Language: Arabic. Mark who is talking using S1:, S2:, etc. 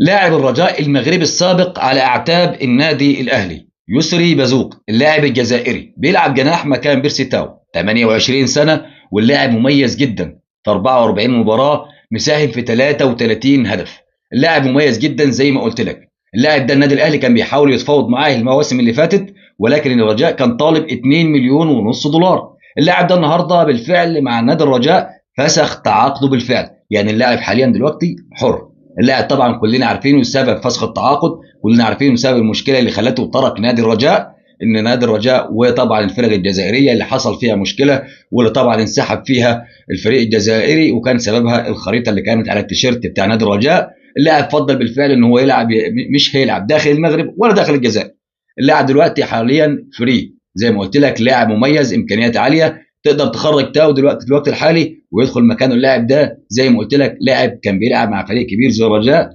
S1: لاعب الرجاء المغربي السابق على اعتاب النادي الاهلي يسري بازوق، اللاعب الجزائري بيلعب جناح مكان بيرسي تاو، 28 سنه، واللاعب مميز جدا في 44 مباراه، مساهم في 33 هدف. اللاعب مميز جدا زي ما قلت لك. اللاعب ده النادي الاهلي كان بيحاول يتفاوض معاه المواسم اللي فاتت، ولكن الرجاء كان طالب 2 مليون ونص دولار. اللاعب ده النهارده بالفعل مع نادي الرجاء فسخ تعاقده بالفعل، يعني اللاعب حاليا دلوقتي حر. اللاعب طبعا كلنا عارفينه سبب فسخ التعاقد، كلنا عارفين سبب المشكله اللي خلته ترك نادي الرجاء، ان نادي الرجاء وطبعا الفرق الجزائريه اللي حصل فيها مشكله، واللي طبعا انسحب فيها الفريق الجزائري، وكان سببها الخريطه اللي كانت على التيشيرت بتاع نادي الرجاء. اللاعب فضل بالفعل ان هو يلعب، مش هيلعب داخل المغرب ولا داخل الجزائر. اللاعب دلوقتي حاليا فري زي ما قلت لك، لاعب مميز امكانيات عاليه، تقدر تخرج تاو دلوقتي في الوقت الحالي ويدخل مكانه اللاعب ده. زي ما قلت لك لاعب كان بيلعب مع فريق كبير زي الرجاء،